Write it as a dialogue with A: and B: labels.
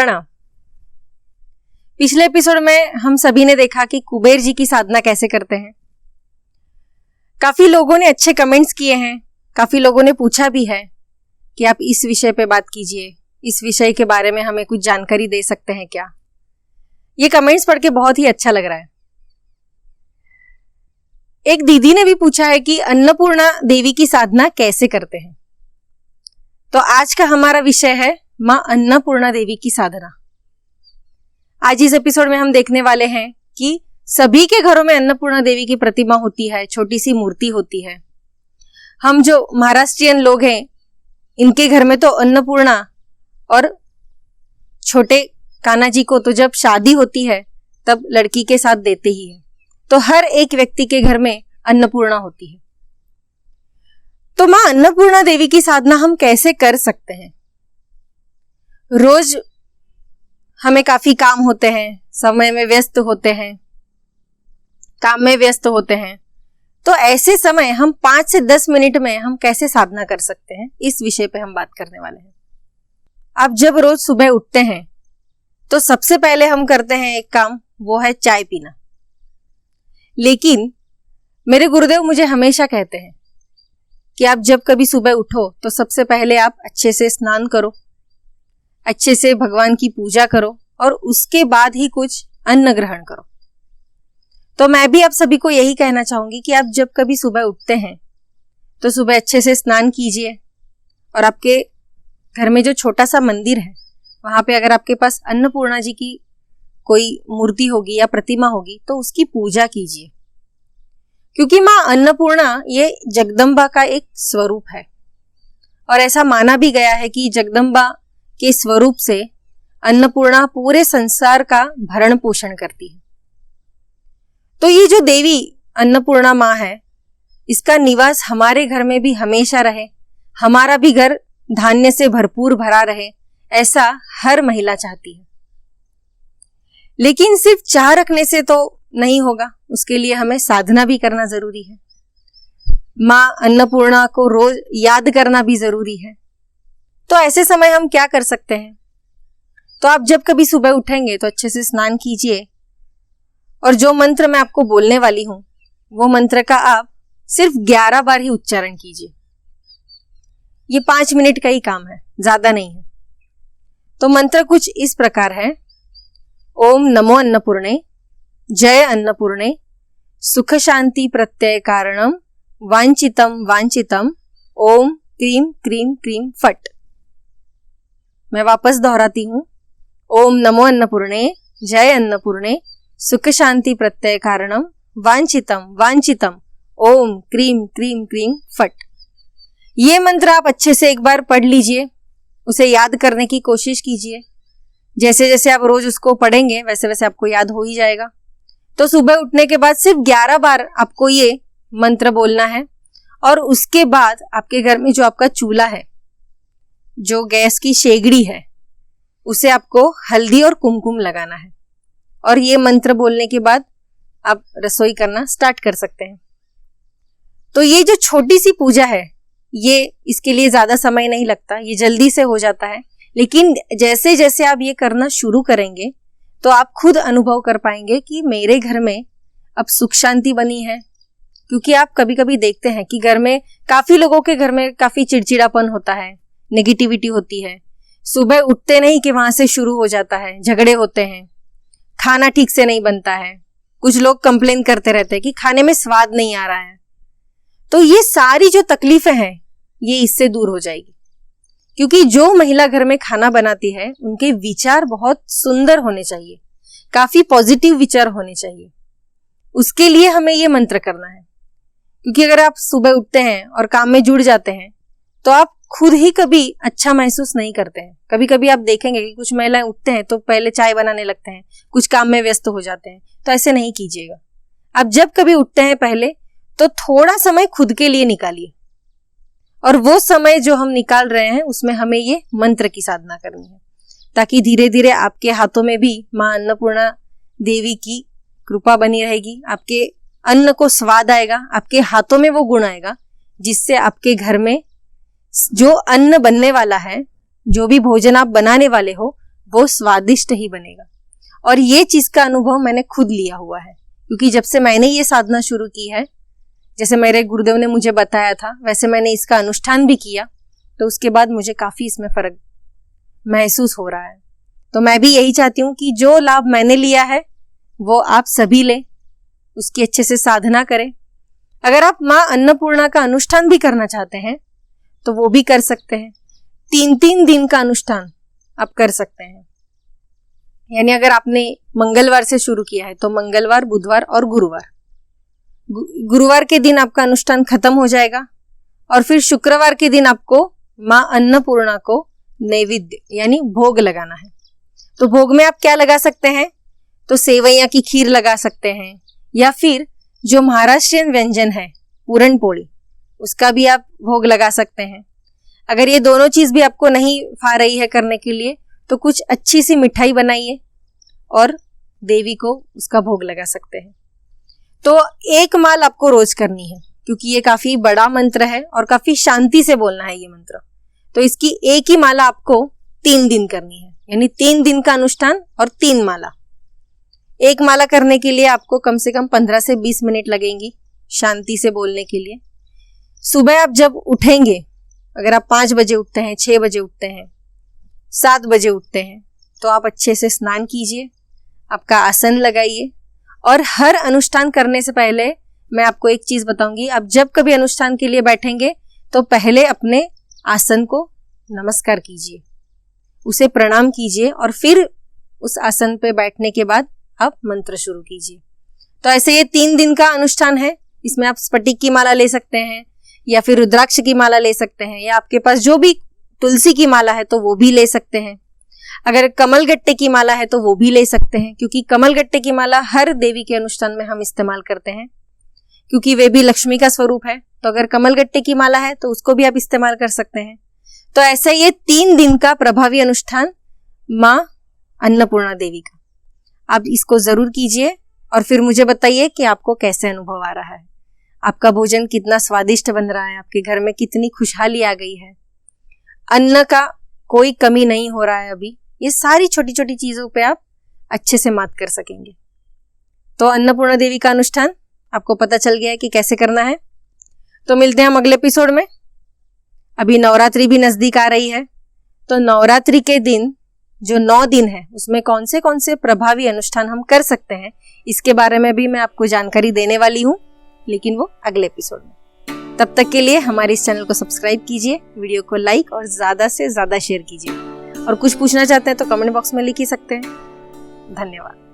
A: प्रणाम। पिछले एपिसोड में हम सभी ने देखा कि कुबेर जी की साधना कैसे करते हैं। काफी लोगों ने अच्छे कमेंट्स किए हैं, काफी लोगों ने पूछा भी है कि आप इस विषय पे बात कीजिए, इस विषय के बारे में हमें कुछ जानकारी दे सकते हैं क्या। ये कमेंट्स पढ़ के बहुत ही अच्छा लग रहा है। एक दीदी ने भी पूछा है कि अन्नपूर्णा देवी की साधना कैसे करते हैं। तो आज का हमारा विषय है मां अन्नपूर्णा देवी की साधना। आज इस एपिसोड में हम देखने वाले हैं कि सभी के घरों में अन्नपूर्णा देवी की प्रतिमा होती है, छोटी सी मूर्ति होती है। हम जो महाराष्ट्रियन लोग हैं, इनके घर में तो अन्नपूर्णा और छोटे कान्हा जी को तो जब शादी होती है तब लड़की के साथ देते ही है। तो हर एक व्यक्ति के घर में अन्नपूर्णा होती है। तो मां अन्नपूर्णा देवी की साधना हम कैसे कर सकते हैं। रोज हमें काफी काम होते हैं, समय में व्यस्त होते हैं, काम में व्यस्त होते हैं। तो ऐसे समय हम 5 से 10 मिनट में हम कैसे साधना कर सकते हैं, इस विषय पे हम बात करने वाले हैं। आप जब रोज सुबह उठते हैं तो सबसे पहले हम करते हैं एक काम, वो है चाय पीना। लेकिन मेरे गुरुदेव मुझे हमेशा कहते हैं कि आप जब कभी सुबह उठो तो सबसे पहले आप अच्छे से स्नान करो, अच्छे से भगवान की पूजा करो और उसके बाद ही कुछ अन्न ग्रहण करो। तो मैं भी आप सभी को यही कहना चाहूंगी कि आप जब कभी सुबह उठते हैं तो सुबह अच्छे से स्नान कीजिए और आपके घर में जो छोटा सा मंदिर है वहां पे अगर आपके पास अन्नपूर्णा जी की कोई मूर्ति होगी या प्रतिमा होगी तो उसकी पूजा कीजिए। क्योंकि मां अन्नपूर्णा ये जगदम्बा का एक स्वरूप है और ऐसा माना भी गया है कि जगदम्बा के स्वरूप से अन्नपूर्णा पूरे संसार का भरण पोषण करती है। तो ये जो देवी अन्नपूर्णा मां है, इसका निवास हमारे घर में भी हमेशा रहे, हमारा भी घर धान्य से भरपूर भरा रहे, ऐसा हर महिला चाहती है। लेकिन सिर्फ चाह रखने से तो नहीं होगा, उसके लिए हमें साधना भी करना जरूरी है। मां अन्नपूर्णा को रोज याद करना भी जरूरी है। तो ऐसे समय हम क्या कर सकते हैं। तो आप जब कभी सुबह उठेंगे तो अच्छे से स्नान कीजिए और जो मंत्र मैं आपको बोलने वाली हूं वो मंत्र का आप सिर्फ 11 बार ही उच्चारण कीजिए। ये 5 मिनट का ही काम है, ज्यादा नहीं है। तो मंत्र कुछ इस प्रकार है। ओम नमो अन्नपूर्णे, जय अन्नपूर्णे, सुख शांति प्रत्यय कारणम, वांछितम वांछितम, ओम क्रीम क्रीम क्रीम फट। मैं वापस दोहराती हूं। ओम नमो अन्नपूर्णे, जय अन्नपूर्णे, सुख शांति प्रत्यय कारणम, वांछितम वांछितम, ओम क्रीम क्रीम क्रीम फट। ये मंत्र आप अच्छे से एक बार पढ़ लीजिए, उसे याद करने की कोशिश कीजिए। जैसे जैसे आप रोज उसको पढ़ेंगे वैसे वैसे आपको याद हो ही जाएगा। तो सुबह उठने के बाद सिर्फ 11 बार आपको ये मंत्र बोलना है और उसके बाद आपके घर में जो आपका चूल्हा है, जो गैस की शेगड़ी है, उसे आपको हल्दी और कुमकुम लगाना है और ये मंत्र बोलने के बाद आप रसोई करना स्टार्ट कर सकते हैं। तो ये जो छोटी सी पूजा है, ये इसके लिए ज्यादा समय नहीं लगता, ये जल्दी से हो जाता है। लेकिन जैसे जैसे आप ये करना शुरू करेंगे तो आप खुद अनुभव कर पाएंगे कि मेरे घर में अब सुख शांति बनी है। क्योंकि आप कभी कभी देखते हैं कि घर में काफी लोगों के घर में काफी चिड़चिड़ापन होता है, नेगेटिविटी होती है। सुबह उठते नहीं कि वहां से शुरू हो जाता है, झगड़े होते हैं, खाना ठीक से नहीं बनता है, कुछ लोग कंप्लेन करते रहते हैं कि खाने में स्वाद नहीं आ रहा है। तो ये सारी जो तकलीफें हैं ये इससे दूर हो जाएगी। क्योंकि जो महिला घर में खाना बनाती है उनके विचार बहुत सुंदर होने चाहिए, काफी पॉजिटिव विचार होने चाहिए। उसके लिए हमें ये मंत्र करना है। क्योंकि अगर आप सुबह उठते हैं और काम में जुड़ जाते हैं तो आप खुद ही कभी अच्छा महसूस नहीं करते हैं। कभी कभी आप देखेंगे कि कुछ महिलाएं उठते हैं तो पहले चाय बनाने लगते हैं, कुछ काम में व्यस्त हो जाते हैं। तो ऐसे नहीं कीजिएगा। आप जब कभी उठते हैं पहले तो थोड़ा समय खुद के लिए निकालिए और वो समय जो हम निकाल रहे हैं उसमें हमें ये मंत्र की साधना करनी है, ताकि धीरे धीरे आपके हाथों में भी मां अन्नपूर्णा देवी की कृपा बनी रहेगी। आपके अन्न को स्वाद आएगा, आपके हाथों में वो गुण आएगा जिससे आपके घर में जो अन्न बनने वाला है, जो भी भोजन आप बनाने वाले हो, वो स्वादिष्ट ही बनेगा। और ये चीज का अनुभव मैंने खुद लिया हुआ है, क्योंकि जब से मैंने ये साधना शुरू की है, जैसे मेरे गुरुदेव ने मुझे बताया था वैसे मैंने इसका अनुष्ठान भी किया, तो उसके बाद मुझे काफी इसमें फर्क महसूस हो रहा है। तो मैं भी यही चाहती हूँ कि जो लाभ मैंने लिया है वो आप सभी लें, उसकी अच्छे से साधना करें। अगर आप माँ अन्नपूर्णा का अनुष्ठान भी करना चाहते हैं तो वो भी कर सकते हैं। 3-3 दिन का अनुष्ठान आप कर सकते हैं। यानी अगर आपने मंगलवार से शुरू किया है तो मंगलवार, बुधवार और गुरुवार के दिन आपका अनुष्ठान खत्म हो जाएगा, और फिर शुक्रवार के दिन आपको माँ अन्नपूर्णा को नैवेद्य यानी भोग लगाना है। तो भोग में आप क्या लगा सकते हैं? तो सेवैया की खीर लगा सकते हैं, या फिर जो महाराष्ट्रियन व्यंजन है पूरन पोली, उसका भी आप भोग लगा सकते हैं। अगर ये दोनों चीज भी आपको नहीं फा रही है करने के लिए, तो कुछ अच्छी सी मिठाई बनाइए और देवी को उसका भोग लगा सकते हैं। तो एक माल आपको रोज करनी है, क्योंकि ये काफी बड़ा मंत्र है और काफी शांति से बोलना है ये मंत्र। तो इसकी एक ही माला आपको 3 दिन करनी है, यानी 3 दिन का अनुष्ठान और 3 माला। एक माला करने के लिए आपको कम से कम 15 से 20 मिनट लगेंगी शांति से बोलने के लिए। सुबह आप जब उठेंगे, अगर आप 5 बजे उठते हैं, 6 बजे उठते हैं, 7 बजे उठते हैं, तो आप अच्छे से स्नान कीजिए, आपका आसन लगाइए। और हर अनुष्ठान करने से पहले मैं आपको एक चीज बताऊंगी, आप जब कभी अनुष्ठान के लिए बैठेंगे तो पहले अपने आसन को नमस्कार कीजिए, उसे प्रणाम कीजिए, और फिर उस आसन पे बैठने के बाद आप मंत्र शुरू कीजिए। तो ऐसे ये 3 दिन का अनुष्ठान है। इसमें आप स्फटिक की माला ले सकते हैं, या फिर रुद्राक्ष की माला ले सकते हैं, या आपके पास जो भी तुलसी की माला है तो वो भी ले सकते हैं। अगर कमलगट्टे की माला है तो वो भी ले सकते हैं, क्योंकि कमलगट्टे की माला हर देवी के अनुष्ठान में हम इस्तेमाल करते हैं, क्योंकि वे भी लक्ष्मी का स्वरूप है। तो अगर कमलगट्टे की माला है तो उसको भी आप इस्तेमाल कर सकते हैं। तो ऐसा ये 3 दिन का प्रभावी अनुष्ठान माँ अन्नपूर्णा देवी का, आप इसको जरूर कीजिए और फिर मुझे बताइए कि आपको कैसे अनुभव आ रहा है, आपका भोजन कितना स्वादिष्ट बन रहा है, आपके घर में कितनी खुशहाली आ गई है, अन्न का कोई कमी नहीं हो रहा है अभी। ये सारी छोटी छोटी चीजों पे आप अच्छे से मात कर सकेंगे। तो अन्नपूर्णा देवी का अनुष्ठान आपको पता चल गया है कि कैसे करना है। तो मिलते हैं हम अगले एपिसोड में। अभी नवरात्रि भी नजदीक आ रही है, तो नवरात्रि के दिन जो 9 दिन है उसमें कौन से प्रभावी अनुष्ठान हम कर सकते हैं, इसके बारे में भी मैं आपको जानकारी देने वाली हूँ, लेकिन वो अगले एपिसोड में। तब तक के लिए हमारे इस चैनल को सब्सक्राइब कीजिए, वीडियो को लाइक और ज्यादा से ज्यादा शेयर कीजिए, और कुछ पूछना चाहते हैं तो कमेंट बॉक्स में लिख ही सकते हैं। धन्यवाद।